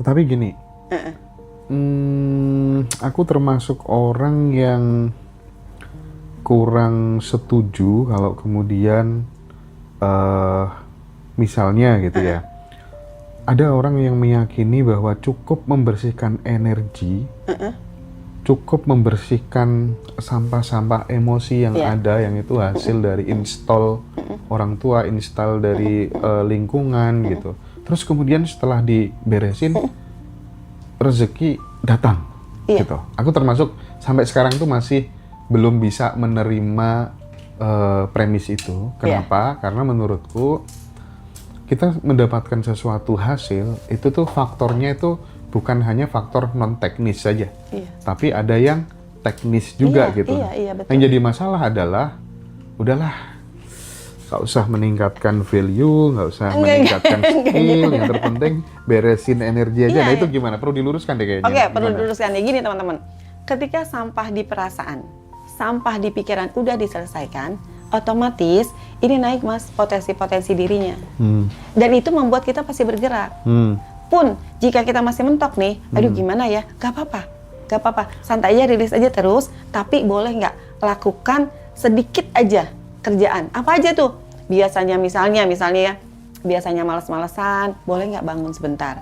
Tetapi gini, aku termasuk orang yang kurang setuju kalau kemudian misalnya gitu ya, ada orang yang meyakini bahwa cukup membersihkan energi, cukup membersihkan sampah-sampah emosi yang ada, yang itu hasil dari install orang tua, install dari lingkungan gitu. Terus kemudian setelah diberesin, rezeki datang gitu. Aku termasuk sampai sekarang tuh masih belum bisa menerima premis itu. Kenapa? Karena menurutku kita mendapatkan sesuatu hasil itu tuh faktornya itu bukan hanya faktor non teknis saja, tapi ada yang teknis juga gitu. Betul. Yang jadi masalah adalah udahlah, nggak usah meningkatkan value, nggak usah meningkatkan skill, yang terpenting beresin energi aja. Nah itu gimana? Perlu diluruskan deh kayaknya. Oke, perlu diluruskan ya gini teman-teman. Ketika sampah di perasaan, sampah di pikiran udah diselesaikan, otomatis ini naik mas potensi-potensi dirinya. Dan itu membuat kita pasti bergerak. Pun jika kita masih mentok nih, aduh gimana ya, gak apa-apa, santai aja, rilis aja terus, tapi boleh nggak lakukan sedikit aja kerjaan, apa aja tuh, biasanya misalnya ya, biasanya malas-malesan, boleh nggak bangun sebentar,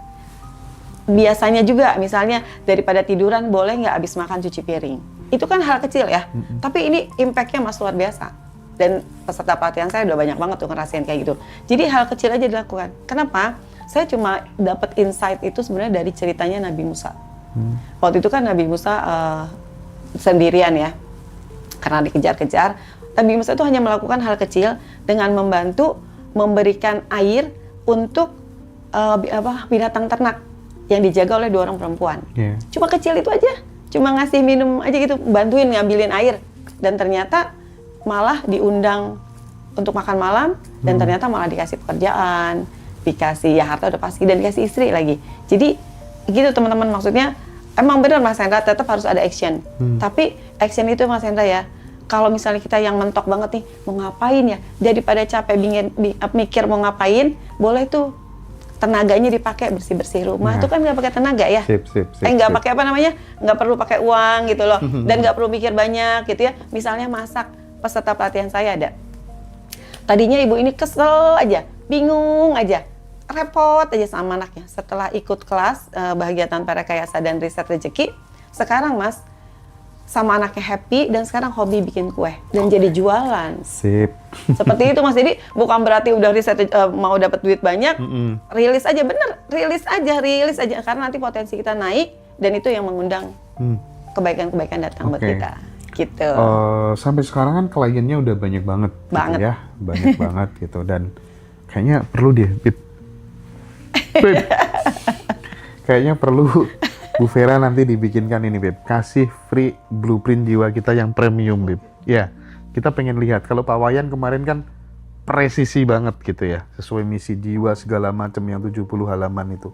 biasanya juga misalnya daripada tiduran, boleh nggak abis makan cuci piring, itu kan hal kecil ya, tapi ini impact-nya mas luar biasa, dan peserta pelatihan saya udah banyak banget tuh ngerasain kayak gitu, jadi hal kecil aja dilakukan. Kenapa? Saya cuma dapat insight itu sebenarnya dari ceritanya Nabi Musa. Waktu itu kan Nabi Musa sendirian ya, karena dikejar-kejar. Nabi Musa itu hanya melakukan hal kecil dengan membantu memberikan air untuk binatang ternak yang dijaga oleh 2 orang perempuan. Cuma kecil itu aja, cuma ngasih minum aja gitu, bantuin ngambilin air. Dan ternyata malah diundang untuk makan malam, dan ternyata malah dikasih pekerjaan, dikasih ya harta udah pasti, dan dikasih istri lagi. Jadi gitu teman-teman, maksudnya emang benar Mas Hendra, tetap harus ada action. Tapi action itu Mas Hendra ya, kalau misalnya kita yang mentok banget nih, mau ngapain ya, daripada capek mikir mau ngapain, boleh tuh tenaganya dipakai bersih-bersih rumah. Itu kan nggak pakai tenaga ya, nggak pakai apa namanya, nggak perlu pakai uang gitu loh, dan nggak perlu mikir banyak gitu ya. Misalnya masak, peserta pelatihan saya ada, tadinya ibu ini kesel aja, bingung aja, repot aja sama anaknya. Setelah ikut kelas Bahagia Tanpa Rekayasa dan Riset Rezeki, sekarang mas sama anaknya happy, dan sekarang hobi bikin kue dan jadi jualan. Seperti itu mas. Jadi bukan berarti udah riset mau dapat duit banyak, rilis aja, bener, rilis aja karena nanti potensi kita naik, dan itu yang mengundang kebaikan-kebaikan datang buat kita. Gitu. Sampai sekarang kan kliennya udah banyak banget. Gitu ya, banyak banget gitu, dan kayaknya perlu deh, Bib. Kayaknya perlu Bu Vera nanti dibikinkan ini, Beb. Kasih free blueprint jiwa kita yang premium, Beb. Ya, kita pengen lihat. Kalau Pak Wayan kemarin kan presisi banget gitu ya, sesuai misi jiwa segala macam yang 70 halaman itu.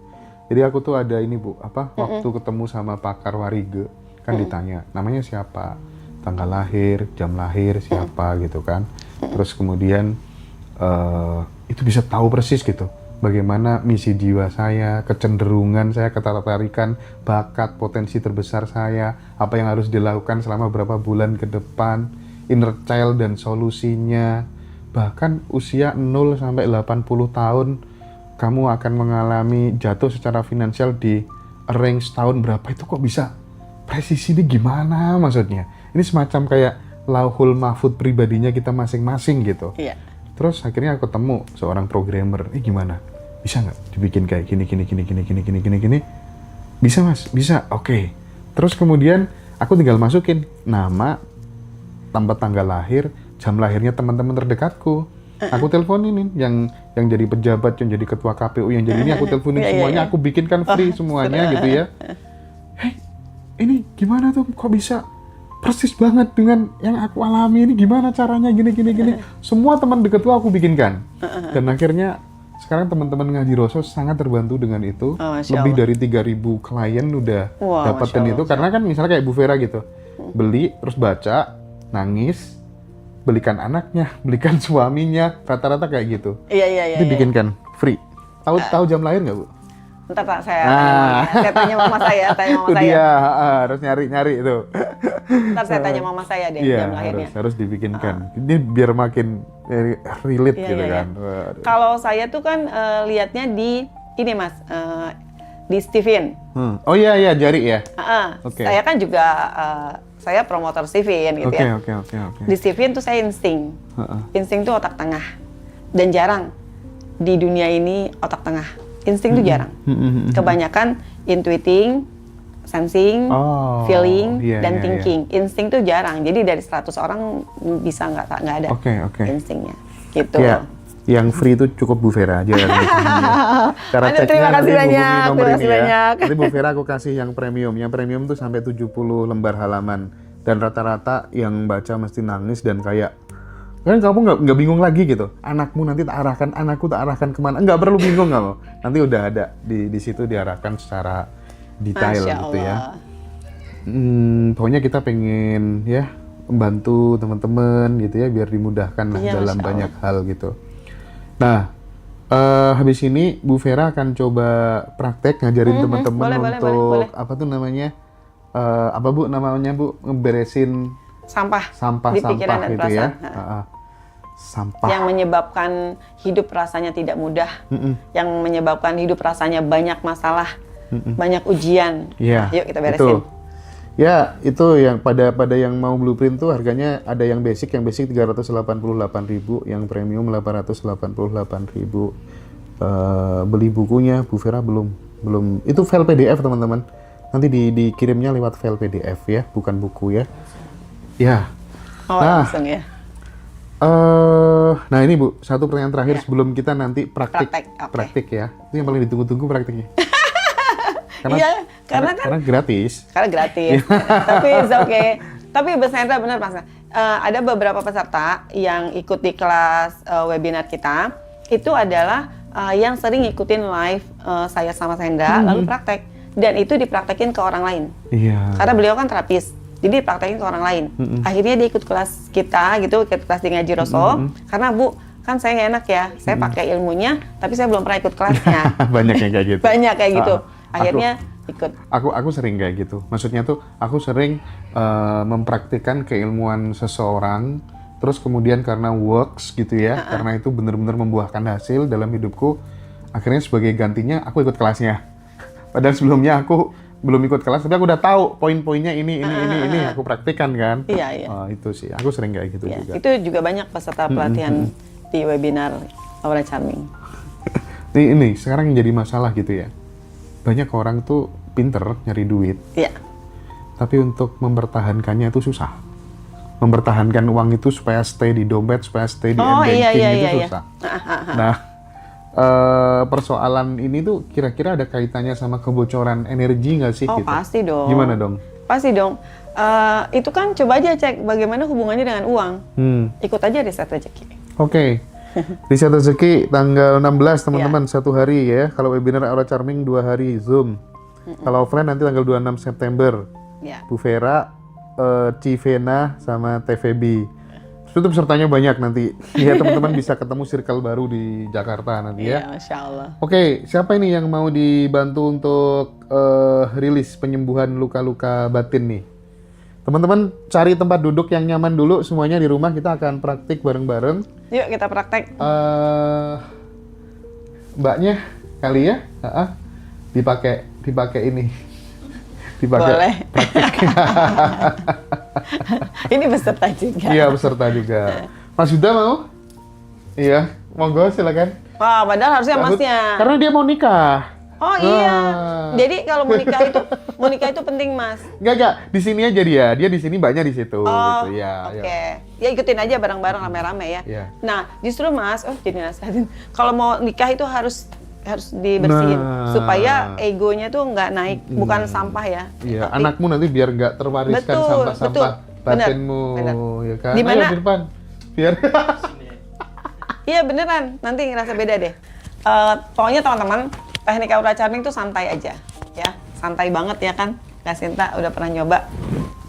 Jadi aku tuh ada ini, Bu, waktu ketemu sama pakar Warige, kan ditanya, namanya siapa? Tanggal lahir, jam lahir, siapa gitu kan. Terus kemudian itu bisa tahu persis gitu bagaimana misi jiwa saya, kecenderungan saya, ketertarikan, bakat, potensi terbesar saya, apa yang harus dilakukan selama berapa bulan ke depan, inner child dan solusinya. Bahkan usia 0 sampai 80 tahun kamu akan mengalami jatuh secara finansial di range tahun berapa, itu kok bisa presisi ini gimana maksudnya? Ini semacam kayak lauhul mahfud pribadinya kita masing-masing gitu. Terus akhirnya aku ketemu seorang programmer, gimana? Bisa nggak dibikin kayak gini? Bisa mas, bisa, oke. Terus kemudian aku tinggal masukin nama, tempat tanggal lahir, jam lahirnya teman-teman terdekatku. Aku teleponin yang jadi pejabat, yang jadi ketua KPU, yang jadi ini aku teleponin semuanya, aku bikinkan free semuanya gitu ya. Hei, ini gimana tuh, kok bisa persis banget dengan yang aku alami ini, gimana caranya, gini. Semua teman dekatku aku bikinkan. Dan akhirnya sekarang teman-teman Ngaji Roso sangat terbantu dengan itu. Lebih dari 3.000 klien udah dapetin itu. Karena kan misalnya kayak Bu Vera gitu, beli, terus baca, nangis, belikan anaknya, belikan suaminya, rata-rata kayak gitu. Itu bikinkan free. Tahu jam lahir nggak, Bu? Ntar saya tanya mama saya, Itu dia, harus nyari itu. Ntar saya tanya mama saya deh jam lahirnya. Harus dibikinkan. Ini biar makin relate gitu kan. Kalau saya tuh kan lihatnya di ini Mas, di Steven. Oh iya jari ya. Saya kan juga saya promotor Steven gitu ya. Oke. Di Steven tuh saya insting. Insting tuh otak tengah. Dan jarang di dunia ini otak tengah. Insting tuh jarang. Kebanyakan intuiting, sensing, feeling, dan thinking. Insting tuh jarang. Jadi dari 100 orang bisa nggak ada instingnya. Gitu. Yeah. Yang free itu cukup Bu Vera aja. Cara ceknya terima kasih banyak. Terima kasih banyak. Nanti Bu Vera aku kasih yang premium. Yang premium tuh sampai 70 lembar halaman. Dan rata-rata yang baca mesti nangis dan kayak kan kamu nggak bingung lagi gitu. Anakmu nanti tak arahkan, anakku tak arahkan kemana. Nggak perlu bingung kamu. Nanti udah ada di situ diarahkan secara detail gitu ya. Pokoknya kita pengen ya membantu teman-teman gitu ya biar dimudahkan lah dalam banyak hal gitu. Nah, habis ini Bu Vera akan coba praktek ngajarin teman-teman untuk apa tuh namanya? Apa Bu namanya Bu? Ngeberesin sampah gitu ya. Sampah yang menyebabkan hidup rasanya tidak mudah, yang menyebabkan hidup rasanya banyak masalah, banyak ujian. Yuk kita beresin. Ya, itu yang pada yang mau blueprint tuh harganya ada yang basic 388.000, yang premium 888.000. Beli bukunya Bu Vera belum. Itu file PDF teman-teman. Nanti dikirimnya lewat file PDF ya, bukan buku ya. Ya. Langsung ya. Nah ini Bu, satu pertanyaan terakhir sebelum kita nanti praktik ya. Itu yang paling ditunggu-tunggu praktiknya. Karena gratis. Karena gratis. Tapi it's okay. Tapi Mas Hendra benar Mas. Ada beberapa peserta yang ikut di kelas webinar kita itu adalah yang sering ikutin live saya sama Hendra lalu praktek, dan itu dipraktekin ke orang lain. Iya. Karena beliau kan terapis. Jadi dipraktekin ke orang lain. Akhirnya dia ikut kelas kita gitu, ikut kelas di Ngaji Roso. Karena Bu, kan saya nggak enak ya, saya pakai ilmunya, tapi saya belum pernah ikut kelasnya. Banyak yang kayak gitu. Banyak kayak gitu. Akhirnya ikut. Aku sering kayak gitu. Maksudnya tuh aku sering mempraktikkan keilmuan seseorang, terus kemudian karena works gitu ya, karena itu benar-benar membuahkan hasil dalam hidupku, akhirnya sebagai gantinya aku ikut kelasnya. Padahal sebelumnya aku belum ikut kelas, tapi aku udah tahu poin-poinnya ini aku praktikkan kan. Iya. Itu sih, aku sering kayak gitu juga. Itu juga banyak peserta pelatihan di webinar Aura Charming. Ini sekarang yang jadi masalah gitu ya. Banyak orang tuh pinter nyari duit. Iya. Tapi untuk mempertahankannya itu susah. Mempertahankan uang itu supaya stay di dompet, supaya stay di banking itu susah. Nah, persoalan ini tuh kira-kira ada kaitannya sama kebocoran energi nggak sih? Oh, gitu? Pasti dong. Gimana dong? Pasti dong. Itu kan coba aja cek bagaimana hubungannya dengan uang. Ikut aja riset rezeki. Oke. Riset rezeki tanggal 16 teman-teman, satu hari ya. Kalau webinar Aura Charming 2 hari Zoom. Kalau offline nanti tanggal 26 September. Bu Vera, Civena, sama TVB. Itu pesertanya banyak nanti. Ya teman-teman bisa ketemu circle baru di Jakarta nanti ya. Masya Allah. Oke, siapa ini yang mau dibantu untuk rilis penyembuhan luka-luka batin nih? Teman-teman cari tempat duduk yang nyaman dulu semuanya di rumah, kita akan praktik bareng-bareng. Yuk kita praktek. Mbaknya kali ya, dipakai ini. Boleh. Ini peserta juga. Iya, peserta juga. Mas Yuda mau? Iya, monggo silakan. Wah, padahal harusnya Masnya. Karena dia mau nikah. Oh iya. Jadi kalau mau nikah itu penting, Mas. Enggak. Di sini aja dia. Dia di sini, mbaknya di situ gitu ya. Oke. Ya ikutin aja bareng-bareng rame-rame ya. Nah, justru Mas, jadi nasihatin. Kalau mau nikah itu harus dibersihin supaya egonya tuh nggak naik, bukan sampah ya. Iya, anakmu nanti biar nggak terwariskan sampah-sampah batinmu, ya kan? Di mana? Ayo, di depan. Biar. Iya beneran, nanti ngerasa beda deh. Pokoknya teman-teman, teknik Aura Charming tuh santai aja, ya, santai banget ya kan? Kak Sinta udah pernah nyoba.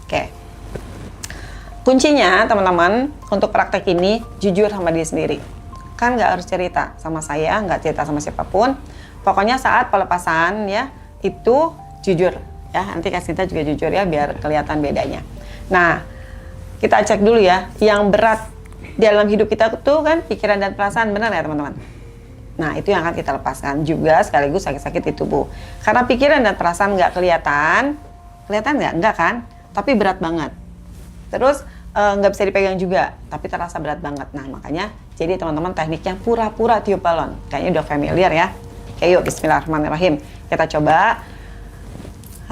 Oke. Kuncinya teman-teman untuk praktek ini jujur sama diri sendiri. Kan nggak harus cerita sama saya, nggak cerita sama siapapun. Pokoknya saat pelepasan ya, itu jujur ya. Nanti Kak Sinta juga jujur ya, biar kelihatan bedanya. Nah, kita cek dulu ya, yang berat dalam hidup kita tuh kan pikiran dan perasaan, benar ya teman-teman? Nah, itu yang akan kita lepaskan juga sekaligus sakit-sakit di tubuh. Karena pikiran dan perasaan nggak kelihatan nggak? Nggak kan? Tapi berat banget. Terus nggak bisa dipegang juga, tapi terasa berat banget. Nah, makanya jadi teman-teman tekniknya pura-pura tiup balon. Kayaknya udah familiar ya. Oke, yuk bismillahirrahmanirrahim. Kita coba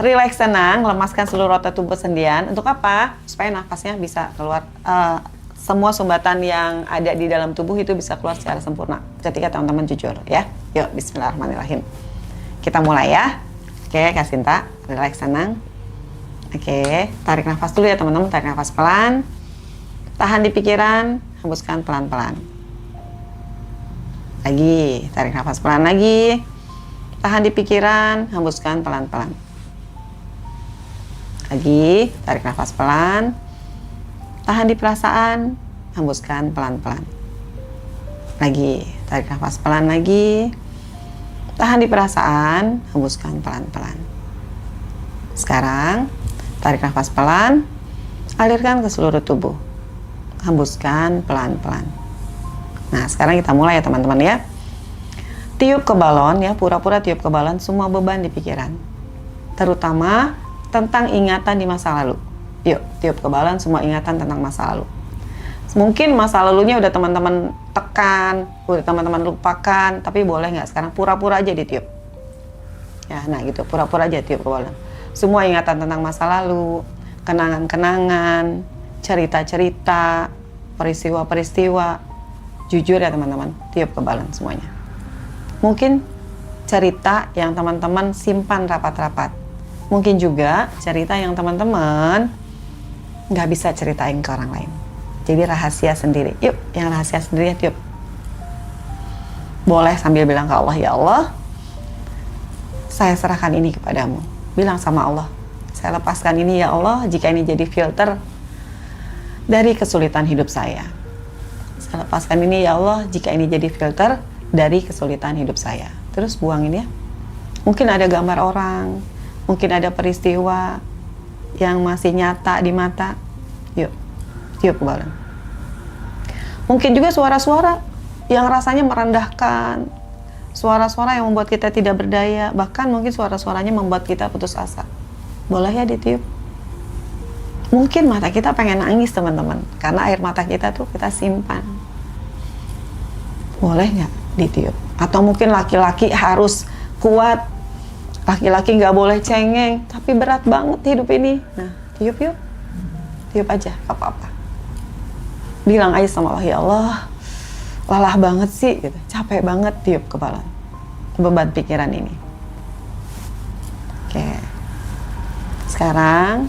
relax, tenang, lemaskan seluruh otot tubuh sendian. Untuk apa? Supaya nafasnya bisa keluar, semua sumbatan yang ada di dalam tubuh itu bisa keluar secara sempurna ketika teman-teman jujur ya. Yuk bismillahirrahmanirrahim. Kita mulai ya. Oke, Kak Sinta, relax, tenang. Oke, tarik nafas dulu ya teman-teman, tarik nafas pelan. Tahan di pikiran, hembuskan pelan-pelan. Lagi, tarik nafas pelan lagi. Tahan di pikiran, hembuskan pelan-pelan. Lagi, tarik nafas pelan. Tahan di perasaan, hembuskan pelan-pelan. Lagi, tarik nafas pelan lagi. Tahan di perasaan, hembuskan pelan-pelan. Sekarang, tarik nafas pelan, alirkan ke seluruh tubuh. Hembuskan pelan-pelan. Nah, sekarang kita mulai ya teman-teman ya. Tiup ke balon ya, pura-pura tiup ke balon semua beban di pikiran. Terutama tentang ingatan di masa lalu. Yuk, tiup ke balon semua ingatan tentang masa lalu. Mungkin masa lalunya udah teman-teman tekan, udah teman-teman lupakan, tapi boleh nggak sekarang pura-pura aja ditiup. Ya, nah gitu, pura-pura aja tiup ke balon. Semua ingatan tentang masa lalu, kenangan-kenangan, cerita-cerita, peristiwa-peristiwa. Jujur ya teman-teman, tiup ke balon semuanya. Mungkin cerita yang teman-teman simpan rapat-rapat. Mungkin juga cerita yang teman-teman nggak bisa ceritain ke orang lain. Jadi rahasia sendiri. Yuk, yang rahasia sendiri ya tiup. Boleh sambil bilang ke Allah, ya Allah, saya serahkan ini kepadamu. Bilang sama Allah, saya lepaskan ini ya Allah, jika ini jadi filter dari kesulitan hidup saya. Saya lepaskan ini ya Allah, jika ini jadi filter dari kesulitan hidup saya. Terus buangin ya. Mungkin ada gambar orang, mungkin ada peristiwa yang masih nyata di mata. Yuk, tiup ke balon. Mungkin juga suara-suara yang rasanya merendahkan, suara-suara yang membuat kita tidak berdaya, bahkan mungkin suara-suaranya membuat kita putus asa. Boleh ya ditiup. Mungkin mata kita pengen nangis teman-teman, karena air mata kita tuh kita simpan. Boleh nggak ditiup? Atau mungkin laki-laki harus kuat, laki-laki nggak boleh cengeng, tapi berat banget hidup ini. Nah, tiup yuk, tiup aja, gak apa-apa. Bilang aja sama Allah, ya Allah, lelah banget sih, gitu. Capek banget, tiup ke balon beban pikiran ini. Oke, sekarang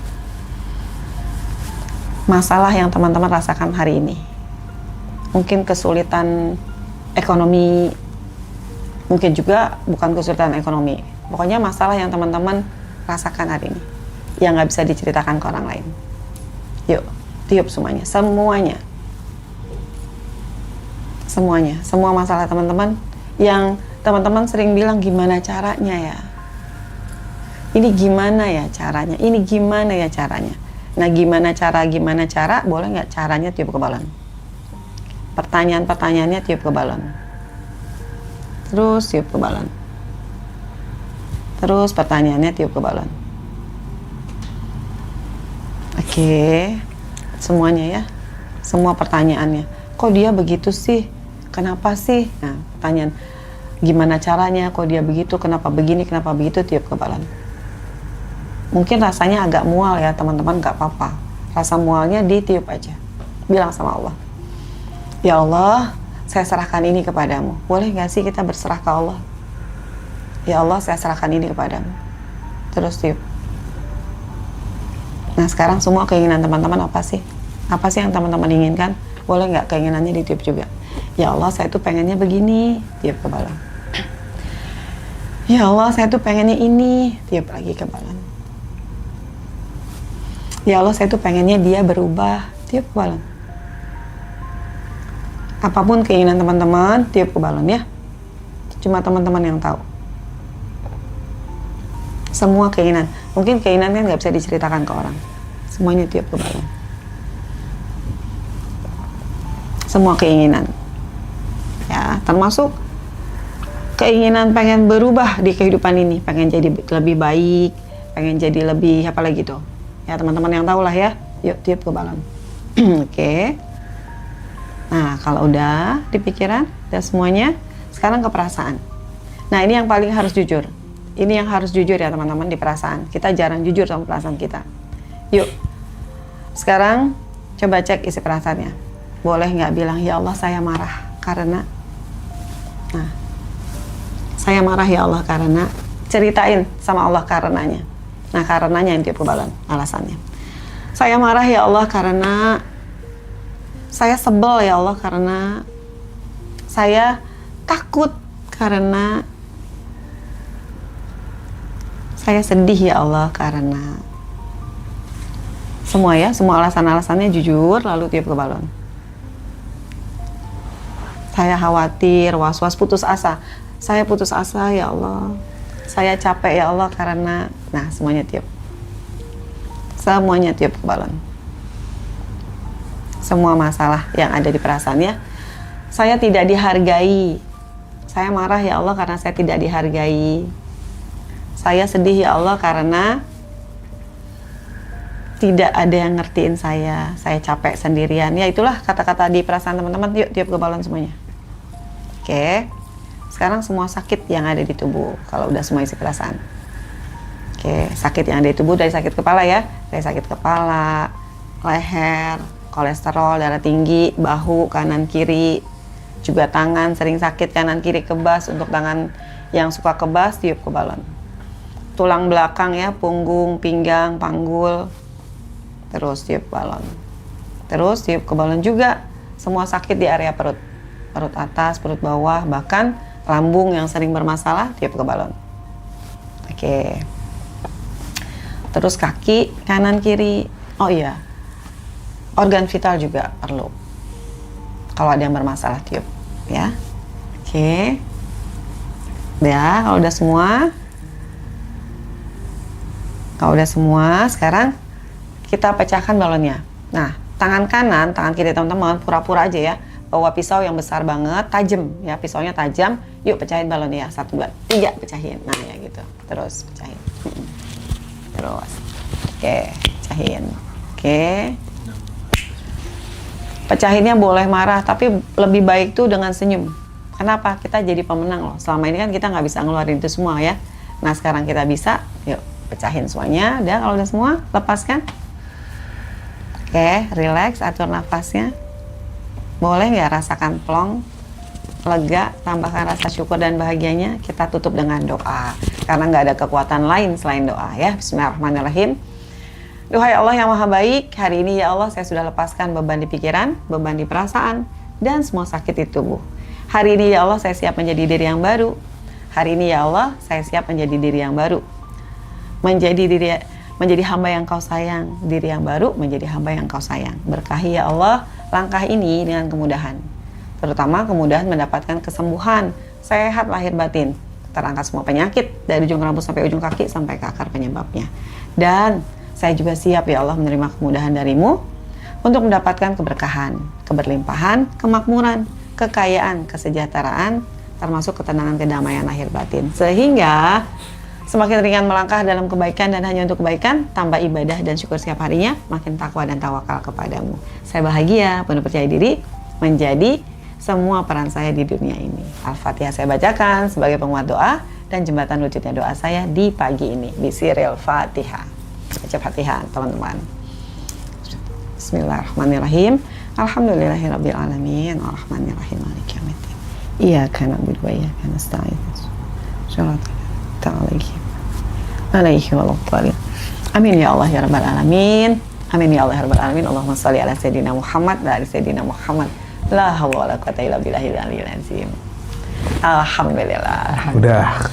masalah yang teman-teman rasakan hari ini, mungkin kesulitan ekonomi, mungkin juga bukan kesulitan ekonomi, pokoknya masalah yang teman-teman rasakan hari ini yang nggak bisa diceritakan ke orang lain. Yuk, tiup semuanya, semua masalah teman-teman yang teman-teman sering bilang gimana caranya ya, ini gimana ya caranya, ini gimana ya caranya. Nah, gimana cara, boleh nggak caranya tiup ke balon. Pertanyaan-pertanyaannya tiup ke balon. Terus tiup ke balon. Terus pertanyaannya tiup ke balon. Oke, semuanya ya, semua pertanyaannya. Kok dia begitu sih? Kenapa sih? Nah, pertanyaan gimana caranya? Kok dia begitu? Kenapa begini? Kenapa begitu? Tiup ke balon. Mungkin rasanya agak mual ya teman-teman, gak apa-apa. Rasa mualnya ditiup aja. Bilang sama Allah, ya Allah, saya serahkan ini kepadamu. Boleh gak sih kita berserah ke Allah? Ya Allah, saya serahkan ini kepadamu. Terus tiup. Nah, sekarang semua keinginan teman-teman apa sih? Apa sih yang teman-teman inginkan? Boleh nggak keinginannya ditiup juga? Ya Allah, saya tuh pengennya begini, tiup ke balon. Ya Allah, saya tuh pengennya ini, tiup lagi ke balon. Ya Allah, saya tuh pengennya dia berubah, tiup ke balon. Apapun keinginan teman-teman, tiup ke balon ya. Cuma teman-teman yang tahu. Semua keinginan. Mungkin keinginan kan nggak bisa diceritakan ke orang. Semuanya tiup ke balon. Semua keinginan. Ya, termasuk keinginan pengen berubah di kehidupan ini, pengen jadi lebih baik, pengen jadi lebih apa lagi tuh. Ya, teman-teman yang tahu lah ya. Yuk, tiup ke balon. Oke. Nah, kalau udah di pikiran, udah semuanya, sekarang ke perasaan. Nah, ini yang paling harus jujur. Ini yang harus jujur ya teman-teman di perasaan. Kita jarang jujur sama perasaan kita. Yuk, sekarang coba cek isi perasaannya. Boleh nggak bilang, ya Allah saya marah karena. Nah, saya marah ya Allah karena. Ceritain sama Allah karenanya. Nah, karenanya yang tiup ke balon, alasannya. Saya marah ya Allah karena. Saya sebel ya Allah karena. Saya takut karena. Saya sedih ya Allah karena. Semua ya, semua alasan-alasannya jujur, lalu tiup ke balon. Saya khawatir, was-was, putus asa. Saya putus asa ya Allah. Saya capek ya Allah karena. Nah, semuanya tiup. Semuanya tiup ke balon. Semua masalah yang ada di perasaannya. Saya tidak dihargai. Saya marah ya Allah karena saya tidak dihargai. Saya sedih ya Allah karena tidak ada yang ngertiin saya capek sendirian. Ya itulah kata-kata di perasaan teman-teman. Yuk tiup ke balon semuanya. Oke. Sekarang semua sakit yang ada di tubuh. Kalau udah semua isi perasaan. Oke, sakit yang ada di tubuh dari sakit kepala ya. Dari sakit kepala, leher, kolesterol, darah tinggi, bahu, kanan kiri. Juga tangan sering sakit kanan kiri kebas. Untuk tangan yang suka kebas tiup ke balon. Tulang belakang ya, punggung, pinggang, panggul. Terus tiup balon. Terus tiup ke balon juga semua sakit di area perut. Perut atas, perut bawah, bahkan lambung yang sering bermasalah tiup ke balon. Oke. Terus kaki, kanan kiri. Oh iya. Organ vital juga perlu. Kalau ada yang bermasalah tiup ya. Oke. Ya, kalau udah semua. Kalau udah semua, sekarang kita pecahkan balonnya. Nah, tangan kanan, tangan kiri teman-teman, pura-pura aja ya. Bawa pisau yang besar banget, tajam ya, pisaunya tajam. Yuk pecahin balonnya, 1, 2, 3, pecahin. Nah ya gitu, terus pecahin. Terus, oke, pecahin. Oke. Pecahinnya boleh marah, tapi lebih baik tuh dengan senyum. Kenapa? Kita jadi pemenang loh. Selama ini kan kita nggak bisa ngeluarin itu semua ya. Nah sekarang kita bisa, yuk. Pecahin semuanya, udah kalau udah semua, lepaskan. Oke, relax, atur nafasnya. Boleh nggak rasakan plong, lega, tambahkan rasa syukur dan bahagianya. Kita tutup dengan doa, karena nggak ada kekuatan lain selain doa ya. Bismillahirrahmanirrahim. Duhai Allah yang maha baik, hari ini ya Allah saya sudah lepaskan beban di pikiran, beban di perasaan, dan semua sakit di tubuh. Hari ini ya Allah saya siap menjadi diri yang baru. Hari ini ya Allah saya siap menjadi diri yang baru. Menjadi hamba yang kau sayang, diri yang baru menjadi hamba yang kau sayang. Berkahi ya Allah langkah ini dengan kemudahan, terutama kemudahan mendapatkan kesembuhan, sehat lahir batin, terangkat semua penyakit dari ujung rambut sampai ujung kaki sampai ke akar penyebabnya. Dan saya juga siap ya Allah menerima kemudahan darimu untuk mendapatkan keberkahan, keberlimpahan, kemakmuran, kekayaan, kesejahteraan, termasuk ketenangan, kedamaian lahir batin, sehingga semakin ringan melangkah dalam kebaikan dan hanya untuk kebaikan, tambah ibadah dan syukur setiap harinya, makin takwa dan tawakal kepadamu. Saya bahagia, penuh percaya diri, menjadi semua peran saya di dunia ini. Al-Fatihah saya bacakan sebagai penguat doa dan jembatan wujudnya doa saya di pagi ini. Bisiril Fatihah. Baca Fatihah, teman-teman. Bismillahirrahmanirrahim. Alhamdulillahirabbil alamin, arrahmanirrahim, maliki yaumiddin. Iyyaka na'budu wa iyyaka nasta'in. Shiratal alaihi wasallam. Amin ya Allah ya rabbal alamin. Amin ya Allah ya rabbal alamin. Allahumma shalli ala sayyidina Muhammad wa ala sayyidina Muhammad. La haula wala quwwata illa billahil aliyyil azim. Alhamdulillah. Udah.